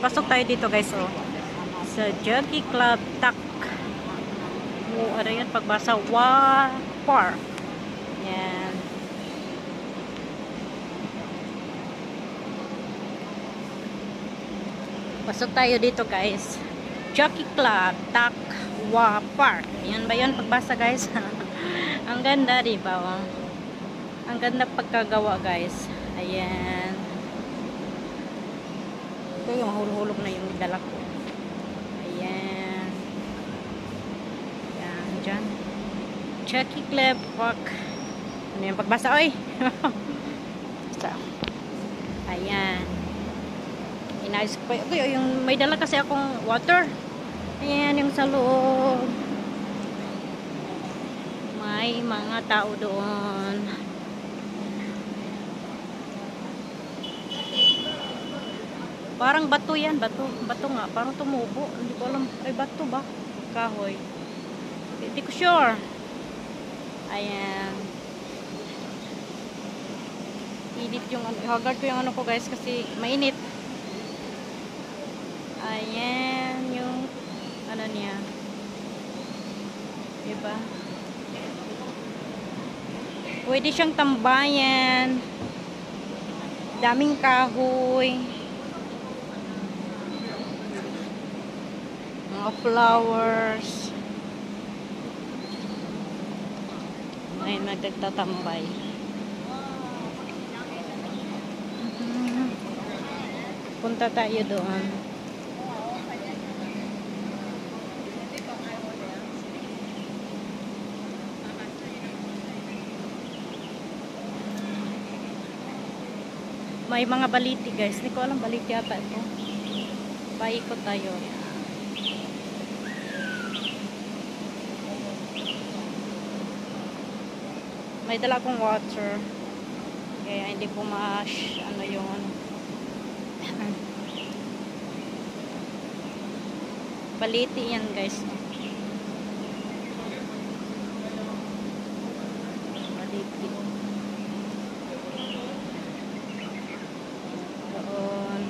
Pasok tayo dito guys, oh. Sa Jockey Club Tak. Ano yan? Pagbasa, Park. Yan. Pasok tayo dito guys. Jockey Club Tak Park. Yan ba yun? Pagbasa guys. Ang ganda, diba? Oh? Ang ganda pagkagawa guys. Ayan. Ito yung mahulog na yung dala ko. Ayan. Ayan. Dyan. Jockey Club Park. Ano yung pagbasa? Oy! Ayan. Inayos ko. Okay, yung may dala kasi akong water. Ayan yung sa loob. May mga tao doon. Parang bato yan. Bato nga. Parang tumubo. Hindi ko alam. Ay, bato ba? Kahoy. Hindi ko sure. Ayan. Init yung ano. Hagard ko yung ano ko guys kasi mainit. Ayan yung ano niya. Diba? Pwede siyang tambayan. Daming kahoy. Mga flowers. Ayun, nagtatambay. Punta tayo doon. May mga baliti guys. Hindi ko alam, baliti yata ito. Paikot tayo. May dala akong water. Kaya hindi ko ano yung baliti yan guys. Baliti. Doon.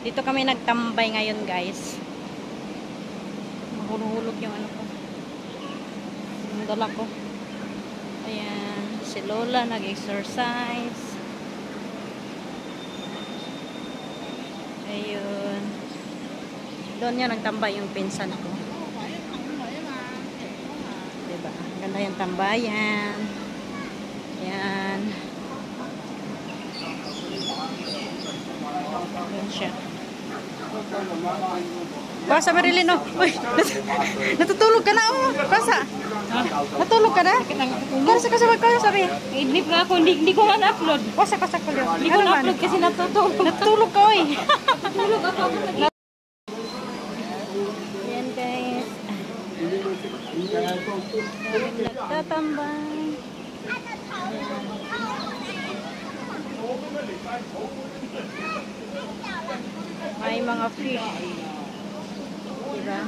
Dito kami nagtambay ngayon guys. Mahulog yung ano ko. Yung dala ko. Ayan. Si Lola nag-exercise. Ayun. Doon yan nagtambay yung pinsan ko. Diba? Ganda yung tambayan. Ayan. Doon siya. Basa Marilyn, oh. Uy, natutulog ka na, oh. Basa. Natulog ka na? Basa ka sa magkaya, sabi. Hindi nga ako, hindi ko nga na-upload. Basa ka sa kulyo. Hindi ko na-upload kasi natutulog. Natulog ka, oy. Natulog ako. Yan, guys. Nagtatambay. May mga fish. Diba?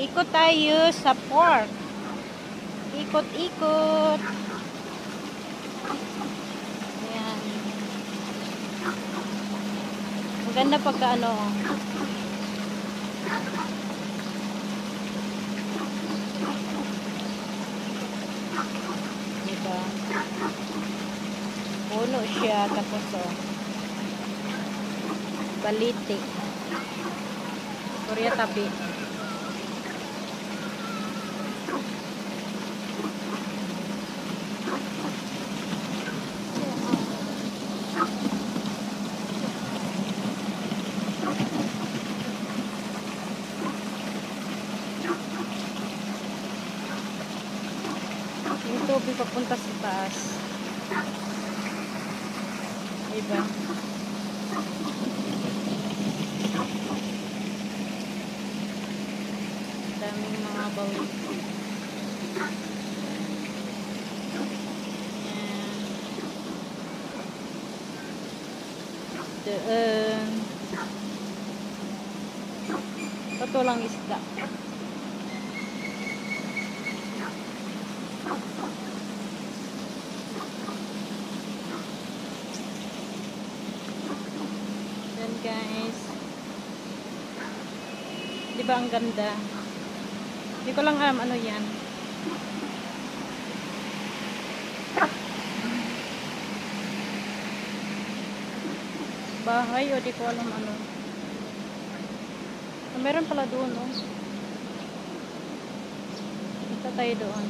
Ikot tayo sa park. Ikot-ikot. Ayan. Ang ganda pagka ano. Diba? Puno siya. Tapos oh. Baliti. Korea tabi. Yung tubig papunta sa taas. Diba? daming mga bawin. Doon. Ito lang isda. Yan guys. Di ba ang ganda? Hindi ko lang alam ano yan. Bahay o di ko alam ano. Meron pala doon, oh. Punta tayo doon.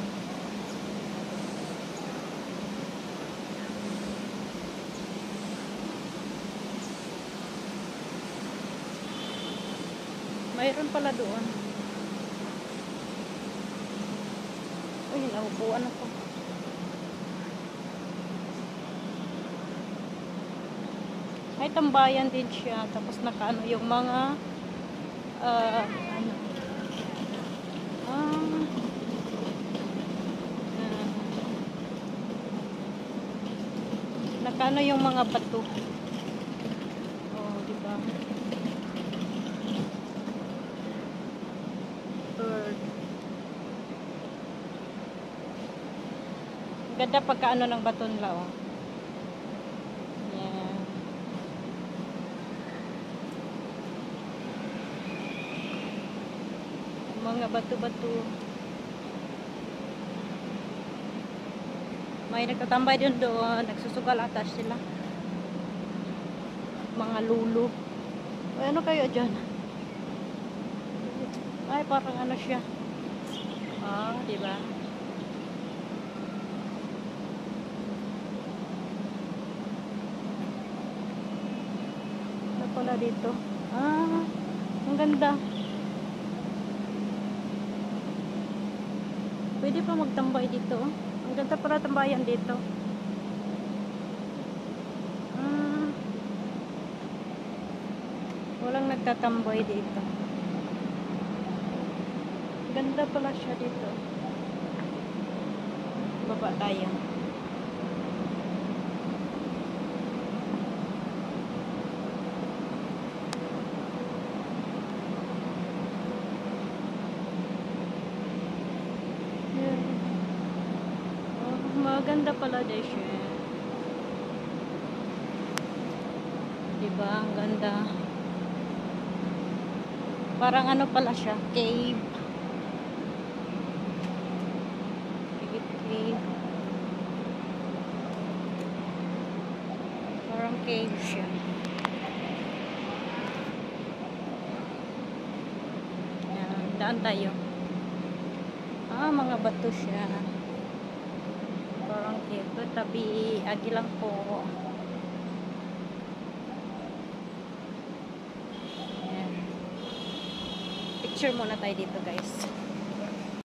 Mayroon pala doon. Uy, naupuan ako. Ay, tambayan din siya. Tapos nakaano yung mga nakaano yung mga bato. Oh, di ba? Bird. Ganda pagkaano ng bato nila, oh. Yeah. Mga bato-bato. May nagtatambay din doon. Nagsusugal atas sila. Mga lulu. Ay, ano kayo dyan? Ay, parang ano siya. Ah, diba? Ano pala dito? Ah, ang ganda. Pwede pa magtambay dito. Ang ganda para tambayan dito. Walang nagtatambay dito. Ganda pala siya dito. Baba tayo. Maganda pala din siya. Diba? Ang ganda. Parang ano pala siya? Cave. Cave. Parang cave siya. Yan. Daan tayo. Ah, mga bato siya. Parang cave. Tabi, agi lang po. Picture muna tayo dito, guys.